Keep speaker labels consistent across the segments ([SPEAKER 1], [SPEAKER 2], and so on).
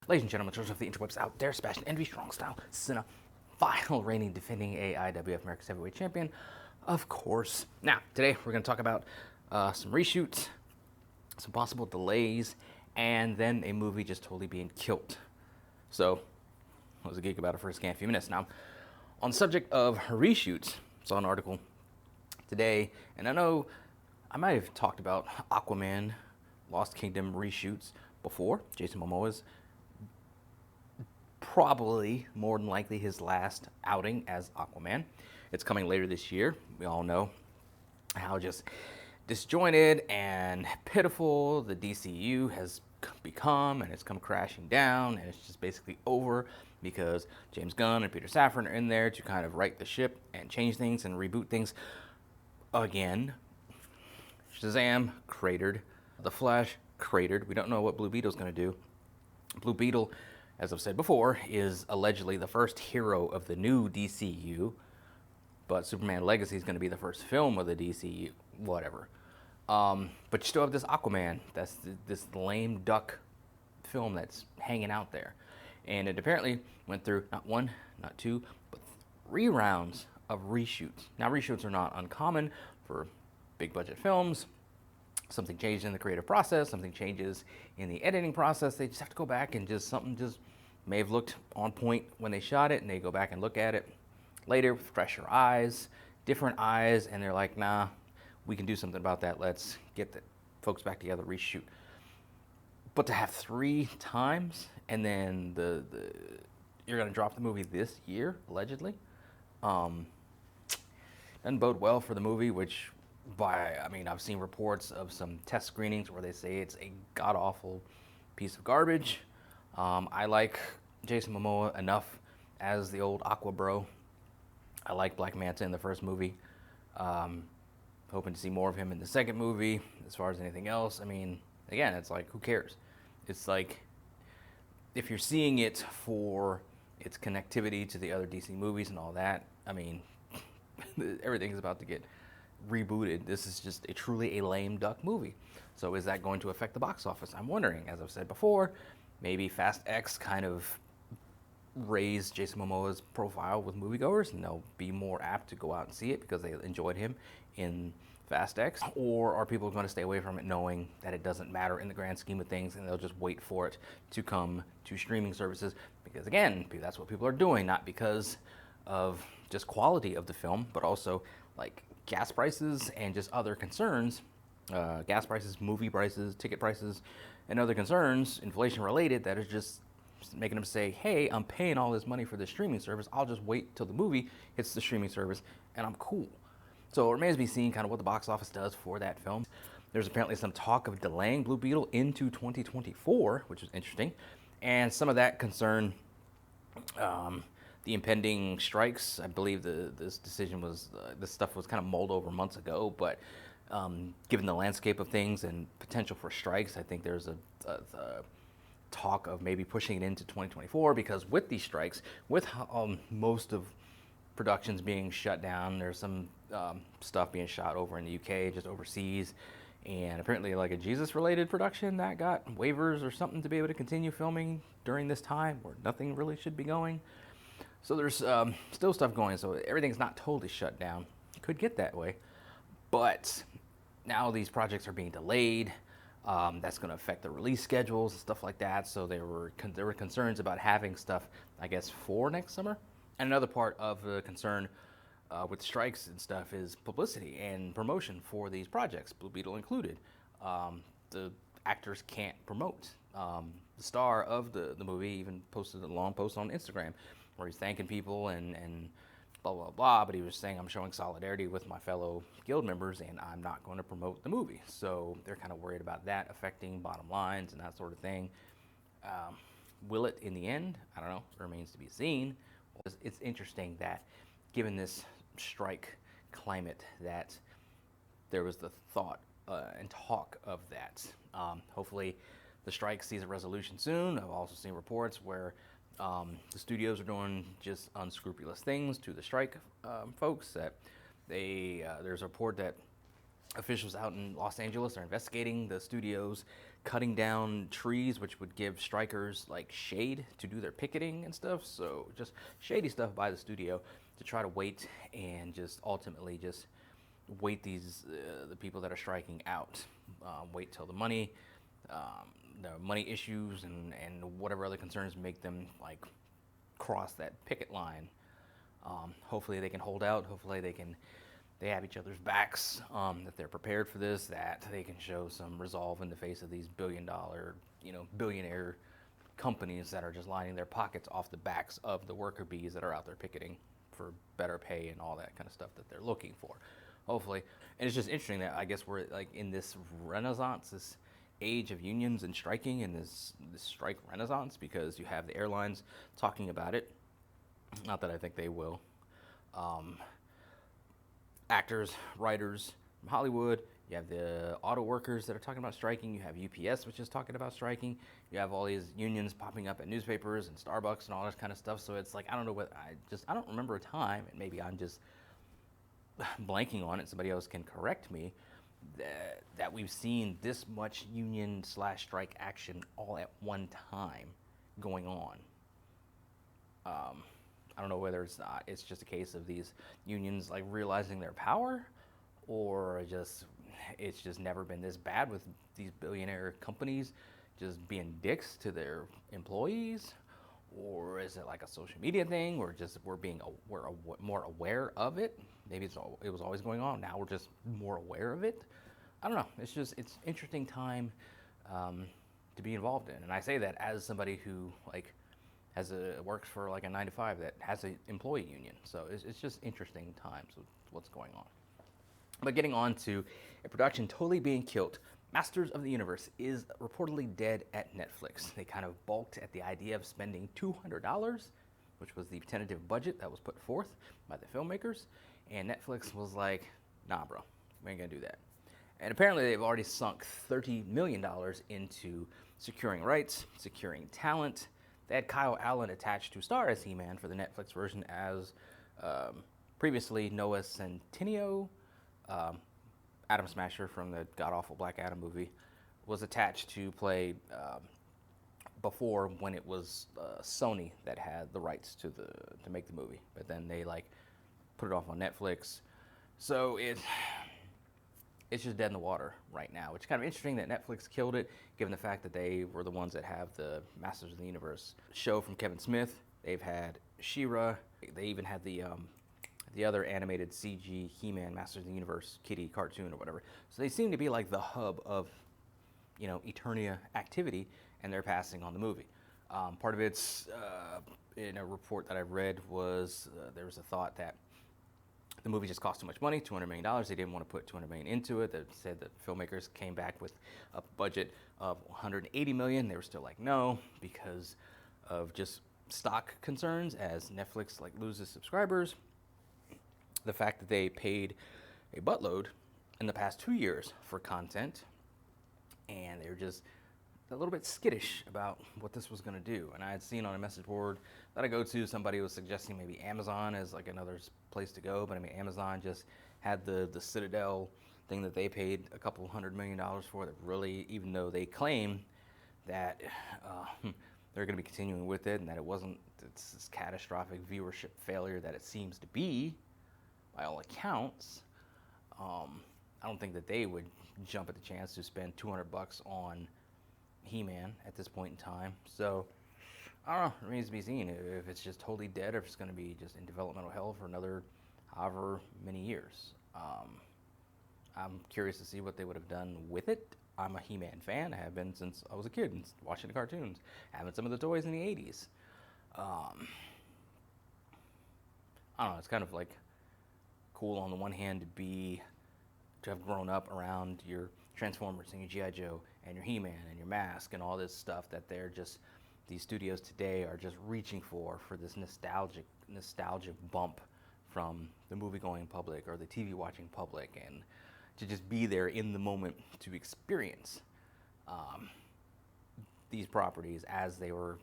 [SPEAKER 1] Ladies and gentlemen, trolls of the interwebs out there, Sebastian Envy, Strong Style, Cinna, final reigning defending AIWF America's Heavyweight Champion, of course. Now, today we're going to talk about some reshoots, some possible delays, and then a movie just totally being killed. So, what was a geek about it for a scan few minutes. Now, on the subject of reshoots, saw an article today, and I know I might have talked about Aquaman, Lost Kingdom reshoots before. Jason Momoa's probably, more than likely, his last outing as Aquaman. It's coming later this year. We all know how just disjointed and pitiful the DCU has become, and it's come crashing down, and it's just basically over because James Gunn and Peter Safran are in there to kind of right the ship and change things and reboot things again. Shazam cratered. The Flash cratered. We don't know what Blue Beetle's going to do. Blue Beetle, as I've said before, is allegedly the first hero of the new DCU, but Superman Legacy is going to be the first film of the DCU, whatever. But you still have this Aquaman, that's this lame duck film that's hanging out there. And it apparently went through not one, not two, but 3 rounds of reshoots. Now, reshoots are not uncommon for big budget films. Something changed in the creative process, something changes in the editing process. They just have to go back and something may have looked on point when they shot it, and they go back and look at it later with fresher eyes, different eyes, and they're like, nah, we can do something about that. Let's get the folks back together, reshoot. But to have 3 times, and then you're gonna drop the movie this year, allegedly, doesn't bode well for the movie, which I've seen reports of some test screenings where they say it's a god-awful piece of garbage. I like Jason Momoa enough as the old Aqua Bro. I like Black Manta in the first movie. Hoping to see more of him in the second movie. As far as anything else, again, it's like, who cares? It's like, if you're seeing it for its connectivity to the other DC movies and all that, everything's about to get rebooted. This is just truly a lame duck movie. So is that going to affect the box office? I'm wondering. As I've said before, maybe Fast X kind of raised Jason Momoa's profile with moviegoers, and they'll be more apt to go out and see it because they enjoyed him in Fast X. Or are people going to stay away from it knowing that it doesn't matter in the grand scheme of things, and they'll just wait for it to come to streaming services? Because again, that's what people are doing, not because of just quality of the film, but also like gas prices and just other concerns. Gas prices, movie prices, ticket prices, and other concerns, inflation related, that is just making them say, hey, I'm paying all this money for this streaming service. I'll just wait till the movie hits the streaming service and I'm cool. So it remains to be seen kind of what the box office does for that film. There's apparently some talk of delaying Blue Beetle into 2024, which is interesting. And some of that concern the impending strikes. I believe this decision was, this stuff was kind of mulled over months ago, but given the landscape of things and potential for strikes, I think there's a talk of maybe pushing it into 2024, because with these strikes, with most of productions being shut down, there's some stuff being shot over in the UK, just overseas, and apparently like a Jesus-related production that got waivers or something to be able to continue filming during this time where nothing really should be going. So there's still stuff going, so everything's not totally shut down. It could get that way, but now these projects are being delayed. That's going to affect the release schedules and stuff like that. So there were concerns about having stuff, I guess, for next summer. And another part of the concern with strikes and stuff is publicity and promotion for these projects, Blue Beetle included. The actors can't promote. The star of the movie even posted a long post on Instagram where he's thanking people and blah, blah, blah, but he was saying, I'm showing solidarity with my fellow guild members and I'm not going to promote the movie. So they're kind of worried about that affecting bottom lines and that sort of thing. Will it in the end? I don't know. It remains to be seen. It's interesting that given this strike climate that there was the thought and talk of that. Hopefully the strike sees a resolution soon. I've also seen reports where the studios are doing just unscrupulous things to the strike folks. That there's a report that officials out in Los Angeles are investigating the studios cutting down trees, which would give strikers like shade to do their picketing and stuff. So just shady stuff by the studio to try to wait and just ultimately just wait these the people that are striking out. Wait till the money issues and whatever other concerns make them like cross that picket line. Hopefully they can hold out. Hopefully they have each other's backs, that they're prepared for this, that they can show some resolve in the face of these billion-dollar, billionaire companies that are just lining their pockets off the backs of the worker bees that are out there picketing for better pay and all that kind of stuff that they're looking for. Hopefully. And it's just interesting that I guess we're like in this renaissance, this age of unions and striking, and this strike renaissance, because you have the airlines talking about it. Not that I think they will. Actors, writers from Hollywood. You have the auto workers that are talking about striking. You have UPS, which is talking about striking. You have all these unions popping up at newspapers and Starbucks and all this kind of stuff. So it's like, I don't know what, I don't remember a time, and maybe I'm just blanking on it. Somebody else can correct me. That we've seen this much union/strike action all at one time going on. I don't know whether it's just a case of these unions like realizing their power, or it's just never been this bad with these billionaire companies just being dicks to their employees, or is it like a social media thing, or just we're more aware of it? Maybe it was always going on. Now we're just more aware of it. I don't know. It's interesting time to be involved in, and I say that as somebody who works for like a 9-to-5 that has an employee union. So it's just interesting times with what's going on. But getting on to a production totally being killed, Masters of the Universe is reportedly dead at Netflix. They kind of balked at the idea of spending $200, which was the tentative budget that was put forth by the filmmakers. And Netflix was like, nah, bro, we ain't gonna do that. And apparently they've already sunk $30 million into securing rights, securing talent. They had Kyle Allen attached to star as He-Man for the Netflix version, as previously Noah Centineo, Adam Smasher from the god-awful Black Adam movie, was attached to play before, when it was Sony that had the rights to make the movie. But then they put it off on Netflix. So it's just dead in the water right now, which is kind of interesting that Netflix killed it, given the fact that they were the ones that have the Masters of the Universe show from Kevin Smith. They've had She-Ra. They even had the other animated CG He-Man Masters of the Universe kitty cartoon or whatever. So they seem to be like the hub of, Eternia activity, and they're passing on the movie. Part of it's, in a report that I read, was there was a thought that the movie just cost too much money, $200 million. They didn't want to put $200 million into it. They said that filmmakers came back with a budget of $180 million. They were still like, no, because of just stock concerns as Netflix loses subscribers. The fact that they paid a buttload in the past 2 years for content, and they were just a little bit skittish about what this was going to do. And I had seen on a message board that I go to, somebody was suggesting maybe Amazon as another place to go. But I mean, Amazon just had the Citadel thing that they paid a couple $100 million for, that really, even though they claim that they're going to be continuing with it and that it's this catastrophic viewership failure that it seems to be, by all accounts, I don't think that they would jump at the chance to spend $200 on He-Man at this point in time. So I don't know, it remains to be seen if it's just totally dead, or if it's going to be just in developmental hell for another however many years. I'm curious to see what they would have done with it. I'm a He-Man fan. I have been since I was a kid, and watching the cartoons, having some of the toys in the 80s. I don't know, it's kind of cool on the one hand to have grown up around your Transformers and your G.I. Joe and your He-Man and your Mask and all this stuff, that these studios today are just reaching for this nostalgic bump from the movie-going public or the TV-watching public, and to just be there in the moment to experience these properties as they were,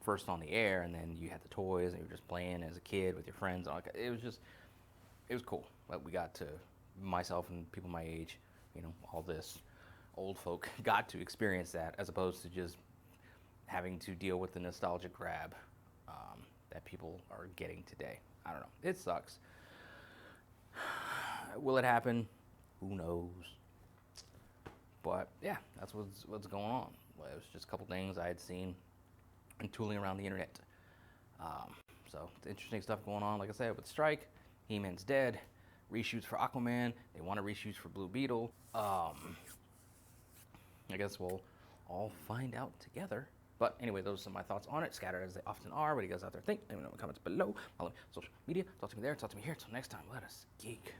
[SPEAKER 1] first on the air, and then you had the toys and you were just playing as a kid with your friends. It was cool. But we got to myself and people my age, you know, all this old folk got to experience that, as opposed to just having to deal with the nostalgic grab that people are getting today. I don't know. It sucks. Will it happen? Who knows? But yeah, that's what's going on. It was just a couple things I had seen and tooling around the internet. So it's interesting stuff going on. Like I said, with Strike, He-Man's dead. Reshoots for Aquaman. They want to reshoots for Blue Beetle. I guess we'll all find out together. But anyway, those are my thoughts on it, scattered as they often are. What do you guys out there think? Let me know in the comments below. Follow me on social media. Talk to me there. Talk to me here. Until next time, let us geek.